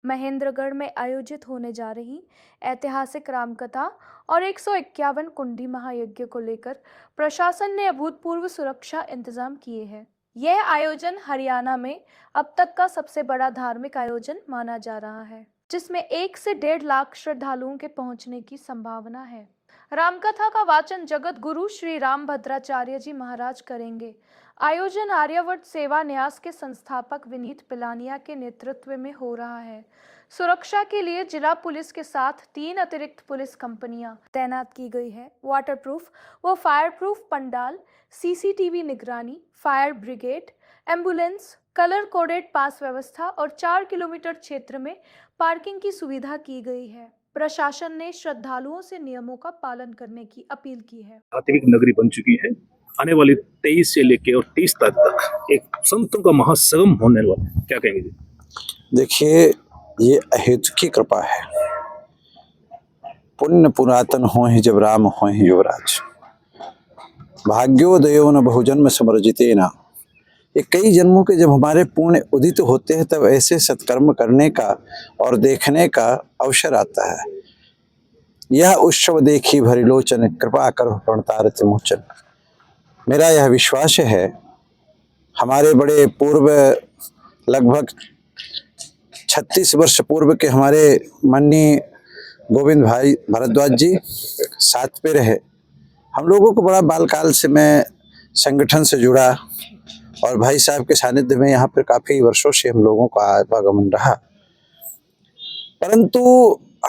महेंद्रगढ़ में आयोजित होने जा रही ऐतिहासिक रामकथा और 151 कुंडी महायज्ञ को लेकर प्रशासन ने अभूतपूर्व सुरक्षा इंतजाम किए हैं। यह आयोजन हरियाणा में अब तक का सबसे बड़ा धार्मिक आयोजन माना जा रहा है, जिसमें 1 से 1.5 लाख श्रद्धालुओं के पहुंचने की संभावना है। रामकथा का वाचन जगत गुरु श्री रामभद्राचार्य जी महाराज करेंगे। आयोजन आर्यवर्त सेवा न्यास के संस्थापक विनीत पिलानिया के नेतृत्व में हो रहा है। सुरक्षा के लिए जिला पुलिस के साथ 3 अतिरिक्त पुलिस कंपनियां तैनात की गई है। वाटरप्रूफ व फायर प्रूफ पंडाल, सीसीटीवी निगरानी, fire brigade, ambulance, colour coded pass व्यवस्था और 4 किलोमीटर क्षेत्र में पार्किंग की सुविधा की गई है। प्रशासन ने श्रद्धालुओं से नियमों का पालन करने की अपील की है। आध्यात्मिक नगरी बन चुकी है। आने वाली 23 से लेकर और 30 तक एक संतों का महासंगम होने वाला है। क्या कहेंगे जी? देखिए, ये अहेतु की कृपा है। पुण्य पुरातन हो ही जब राम हो ही युवराज, भाग्योदयो न बहुजन्म समर्जिते ना। ये कई जन्मों के जब हमारे पुण्य उदित होते हैं तब ऐसे सत्कर्म करने का और देखने का अवसर आता है। यह उत्सव देखी भरिलोचन, कृपा करो प्रणतारति मोचन। मेरा यह विश्वास है, हमारे बड़े पूर्व लगभग 36 वर्ष पूर्व के हमारे माननीय गोविंद भाई भारद्वाज जी साथ पे रहे। हम लोगों को बड़ा बालकाल से मैं संगठन से जुड़ा और भाई साहब के सानिध्य में यहाँ पर काफ़ी वर्षों से हम लोगों का आवागमन रहा, परंतु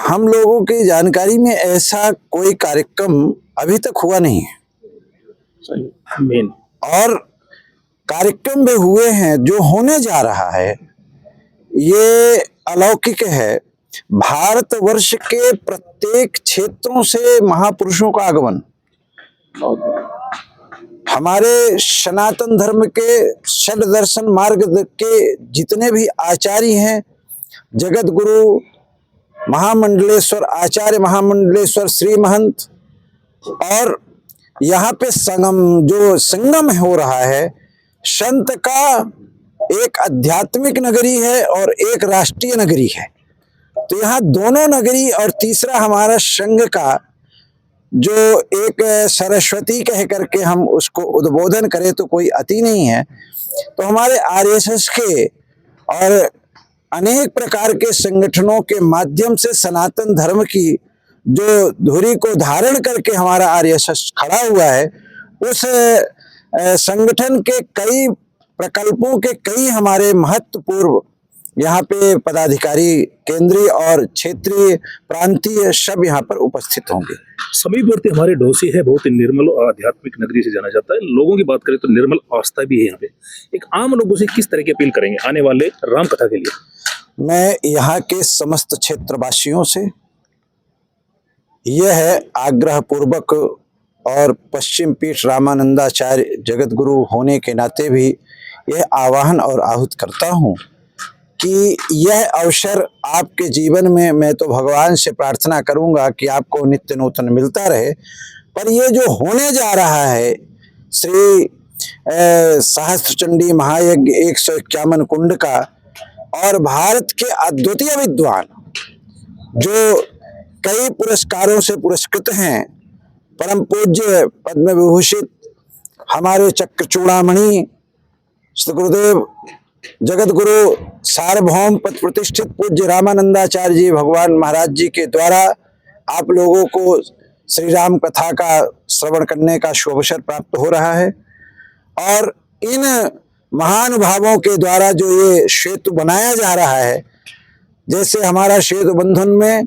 हम लोगों की जानकारी में ऐसा कोई कार्यक्रम अभी तक हुआ नहीं है। और कार्यक्रम भी हुए हैं, जो होने जा रहा है ये अलौकिक है। भारतवर्ष के प्रत्येक क्षेत्रों से महापुरुषों का आगमन, हमारे सनातन धर्म के षड दर्शन मार्ग के जितने भी आचार्य हैं, जगत गुरु महामंडलेश्वर आचार्य महामंडलेश्वर श्री महंत, और यहाँ पे संगम हो रहा है। संत का एक आध्यात्मिक नगरी है और एक राष्ट्रीय नगरी है, तो यहाँ दोनों नगरी और तीसरा हमारा संघ का जो एक सरस्वती कह करके हम उसको उद्बोधन करें तो कोई अति नहीं है। तो हमारे आरएसएस के और अनेक प्रकार के संगठनों के माध्यम से सनातन धर्म की जो धुरी को धारण करके हमारा आरएसएस खड़ा हुआ है, उस संगठन के कई प्रकल्पों के कई हमारे महत्वपूर्ण यहाँ पे पदाधिकारी केंद्रीय और क्षेत्रीय प्रांतीय सब यहाँ पर उपस्थित होंगे। समीपवर्ती हमारे ढोसी है, बहुत ही निर्मल और आध्यात्मिक नगरी से जाना जाता है। लोगों की बात करें तो निर्मल आस्था भी है यहाँ पे। एक आम लोगों से किस तरह की अपील करेंगे आने वाले राम कथा के लिए? मैं यहाँ के समस्त क्षेत्रवासियों से यह है आग्रह पूर्वक, और पश्चिम पीठ रामानंदाचार्य जगत गुरु होने के नाते भी यह आह्वान और आहूत करता हूँ कि यह अवसर आपके जीवन में, मैं तो भगवान से प्रार्थना करूंगा कि आपको नित्य नूतन मिलता रहे, पर ये जो होने जा रहा है श्री सहस्त्रचंडी महायज्ञ 151 कुंड का, और भारत के अद्वितीय विद्वान जो कई पुरस्कारों से पुरस्कृत हैं, परम पूज्य पद्म विभूषित हमारे चक्र चूड़ामणि श्री गुरुदेव जगत गुरु सार्वभौम पद प्रतिष्ठित पूज्य रामानंदाचार्य जी भगवान महाराज जी के द्वारा आप लोगों को श्री राम कथा का श्रवण करने का शुभ अवसर प्राप्त हो रहा है। और इन महानुभावों के द्वारा जो ये सेतु बनाया जा रहा है, जैसे हमारा सेतु बंधन में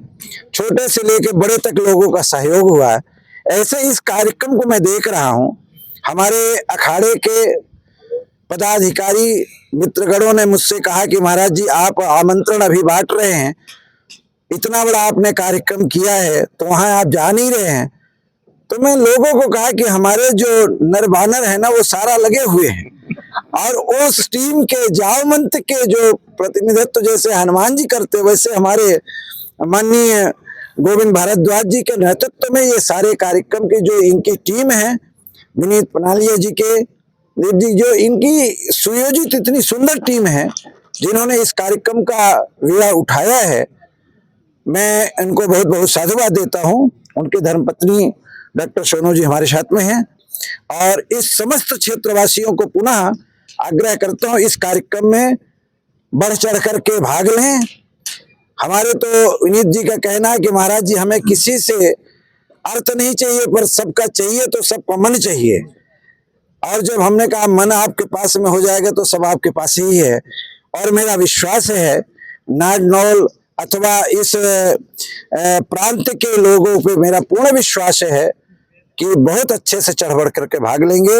छोटे से लेकर बड़े तक लोगों का सहयोग हुआ है, ऐसे इस कार्यक्रम को मैं देख रहा हूँ। हमारे अखाड़े के पदाधिकारी मित्रगणों ने मुझसे कहा कि महाराज जी आप आमंत्रण अभी बांट रहे हैं, इतना बड़ा आपने कार्यक्रम किया है तो वहां आप जा नहीं रहे हैं। तो मैं लोगों को कहा कि हमारे जो नरबानर है ना, वो सारा लगे हुए हैं, और उस टीम के जावमंत के जो प्रतिनिधित्व जैसे हनुमान जी करते, वैसे हमारे माननीय गोविंद भारद्वाज जी के नेतृत्व में ये सारे कार्यक्रम की जो इनकी टीम है, विनीत पनालिया जी के, देव जी, जो इनकी सुयोजित इतनी सुंदर टीम है, जिन्होंने इस कार्यक्रम का बीड़ा उठाया है, मैं इनको बहुत बहुत साधुवाद देता हूं। उनके धर्मपत्नी डॉक्टर सोनू जी हमारे साथ में हैं और इस समस्त क्षेत्रवासियों को पुनः आग्रह करता हूं, इस कार्यक्रम में बढ़ चढ़ करके भाग लें। हमारे तो विनीत जी का कहना है कि महाराज जी हमें किसी से अर्थ नहीं चाहिए, पर सबका चाहिए तो सबका मन चाहिए। और जब हमने कहा मन आपके पास में हो जाएगा तो सब आपके पास ही है। और मेरा विश्वास है नारनौल अथवा इस प्रांत के लोगों पे मेरा पूर्ण विश्वास है कि बहुत अच्छे से चढ़ बढ़ करके भाग लेंगे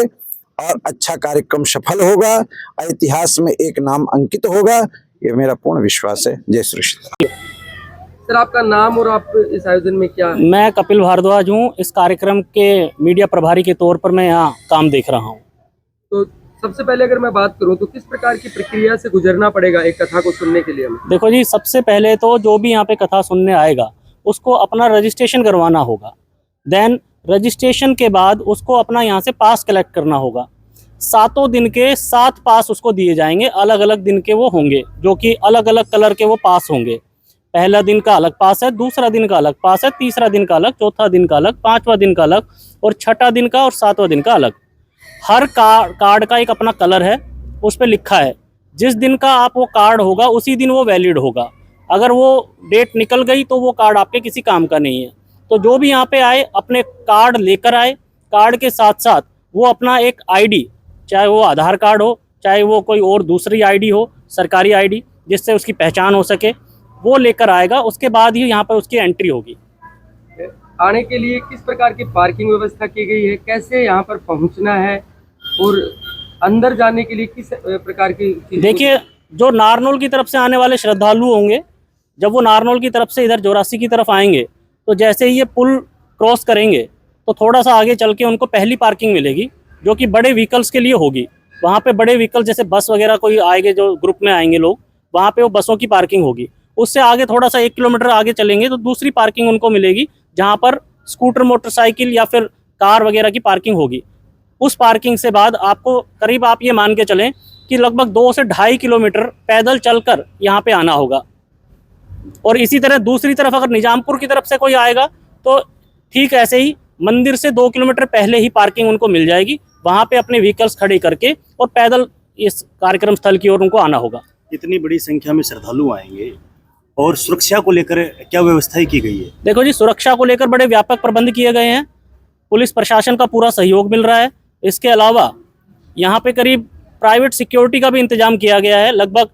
और अच्छा कार्यक्रम सफल होगा, इतिहास में एक नाम अंकित होगा, ये मेरा पूर्ण विश्वास है। जय श्री कृष्ण। सर, आपका नाम और आप इस आयोजन में क्या है? मैं कपिल भारद्वाज हूँ। इस कार्यक्रम के मीडिया प्रभारी के तौर पर मैं यहाँ काम देख रहा हूँ। तो सबसे पहले अगर मैं बात करूं तो किस प्रकार की प्रक्रिया से गुजरना पड़ेगा एक कथा को सुनने के लिए हमें? देखो जी, सबसे पहले तो जो भी यहाँ पे कथा सुनने आएगा उसको अपना रजिस्ट्रेशन करवाना होगा। देन रजिस्ट्रेशन के बाद उसको अपना यहाँ से पास कलेक्ट करना होगा। 7 दिन के 7 पास उसको दिए जाएंगे, अलग अलग दिन के वो होंगे, जो कि अलग अलग कलर के वो पास होंगे। पहला दिन का अलग पास है, दूसरा दिन का अलग पास है, तीसरा दिन का अलग, चौथा दिन का अलग, 5वां दिन का अलग और 6ठा दिन का और 7वां दिन का अलग। हर कार्ड का एक अपना कलर है, उस पर लिखा है जिस दिन का आप वो कार्ड होगा उसी दिन वो वैलिड होगा। अगर वो डेट निकल गई तो वो कार्ड आपके किसी काम का नहीं है। तो जो भी यहाँ पे आए अपने कार्ड लेकर आए, कार्ड के साथ साथ वो अपना एक आईडी, चाहे वो आधार कार्ड हो, चाहे वो कोई और दूसरी आईडी हो, सरकारी आईडी जिससे उसकी पहचान हो सके, वो लेकर आएगा। उसके बाद ही यहाँ पर उसकी एंट्री होगी। आने के लिए किस प्रकार की पार्किंग व्यवस्था की गई है, कैसे यहाँ पर पहुँचना है और अंदर जाने के लिए किस प्रकार की? देखिए, जो नारनौल की तरफ से आने वाले श्रद्धालु होंगे, जब वो नारनौल की तरफ से इधर जोरासी की तरफ आएंगे तो जैसे ही ये पुल क्रॉस करेंगे तो थोड़ा सा आगे चल के उनको पहली पार्किंग मिलेगी, जो कि बड़े व्हीकल्स के लिए होगी। वहाँ पे बड़े व्हीकल जैसे बस वगैरह कोई आएंगे, जो ग्रुप में आएंगे लोग, वहाँ पे वो बसों की पार्किंग होगी। उससे आगे थोड़ा सा 1 किलोमीटर आगे चलेंगे तो दूसरी पार्किंग उनको मिलेगी, जहाँ पर स्कूटर, मोटरसाइकिल या फिर कार वगैरह की पार्किंग होगी। उस पार्किंग से बाद आपको करीब आप ये मान के चलें कि लगभग 2 से 2.5 किलोमीटर पैदल चलकर यहाँ पे आना होगा। और इसी तरह दूसरी तरफ अगर निजामपुर की तरफ से कोई आएगा तो ठीक ऐसे ही मंदिर से 2 किलोमीटर पहले ही पार्किंग उनको मिल जाएगी। वहाँ पे अपने व्हीकल्स खड़े करके और पैदल इस कार्यक्रम स्थल की ओर उनको आना होगा। इतनी बड़ी संख्या में श्रद्धालु आएंगे और सुरक्षा को लेकर क्या व्यवस्थाएं की गई है? देखो जी, सुरक्षा को लेकर बड़े व्यापक प्रबंध किए गए हैं। पुलिस प्रशासन का पूरा सहयोग मिल रहा है। इसके अलावा यहाँ पे करीब प्राइवेट सिक्योरिटी का भी इंतजाम किया गया है। लगभग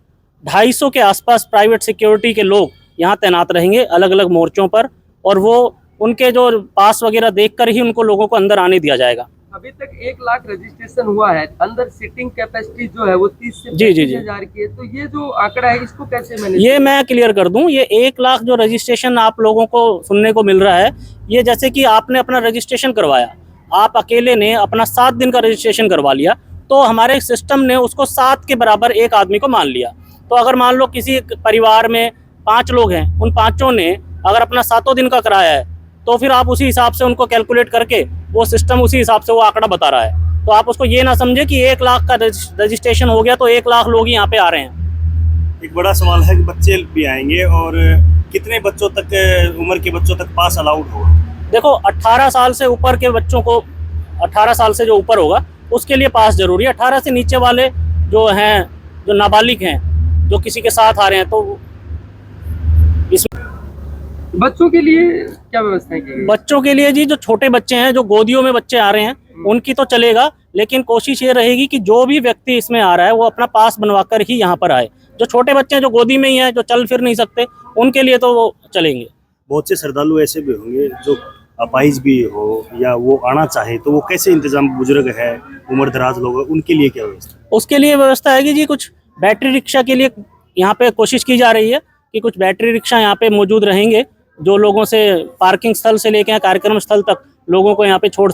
250 के आसपास प्राइवेट सिक्योरिटी के लोग यहाँ तैनात रहेंगे अलग अलग मोर्चों पर, और वो उनके जो पास वगैरह देखकर ही उनको लोगों को अंदर आने दिया जाएगा। अभी तक 1 लाख रजिस्ट्रेशन हुआ है, अंदर सीटिंग कैपेसिटी जो है वो 30 से 35,000 की है। तो ये जो आंकड़ा है इसको कैसे मैनेज? ये मैं क्लियर कर दूं, ये 1 लाख जो रजिस्ट्रेशन आप लोगों को सुनने को मिल रहा है, ये जैसे कि आपने अपना रजिस्ट्रेशन करवाया, आप अकेले ने अपना 7 दिन का रजिस्ट्रेशन करवा लिया, तो हमारे सिस्टम ने उसको 7 के बराबर एक आदमी को मान लिया। तो अगर मान लो किसी परिवार में 5 लोग हैं, उन 5 ने अगर अपना 7 दिन का कराया है तो फिर आप उसी हिसाब से उनको कैलकुलेट करके वो सिस्टम उसी हिसाब से वो आंकड़ा बता रहा है। तो आप उसको ये ना समझे कि 1 लाख का रजिस्ट्रेशन हो गया तो 1 लाख लोग ही यहाँ पे आ रहे हैं। एक बड़ा सवाल है कि बच्चे भी आएंगे और कितने बच्चों तक, उम्र के बच्चों तक पास अलाउड होगा? देखो, 18 साल से ऊपर के बच्चों को, 18 साल से जो ऊपर होगा उसके लिए पास जरूरी है। 18 से नीचे वाले जो हैं, जो नाबालिग हैं, जो किसी के साथ आ रहे हैं, तो इसमें बच्चों के लिए क्या व्यवस्थाएं की गई? बच्चों के लिए जी, जो छोटे बच्चे हैं, जो गोदियों में बच्चे आ रहे हैं, उनकी तो चलेगा, लेकिन कोशिश ये रहेगी कि जो भी व्यक्ति इसमें आ रहा है वो अपना पास बनवाकर ही यहाँ पर आए। जो छोटे बच्चे हैं, जो गोदी में ही हैं, जो चल फिर नहीं सकते, उनके लिए तो वो चलेंगे। बहुत से श्रद्धालु ऐसे भी होंगे जो अपाहिज भी हो या वो आना चाहे, तो वो कैसे इंतजाम, बुजुर्ग है, उम्र दराज लोग हैं, उनके लिए क्या व्यवस्था? उसके लिए व्यवस्था है कि जी कुछ बैटरी रिक्शा के लिए यहाँ पे कोशिश की जा रही है कि कुछ बैटरी रिक्शा यहाँ पे मौजूद रहेंगे, जो लोगों से पार्किंग स्थल से लेकर कार्यक्रम स्थल तक लोगों को यहाँ पे छोड़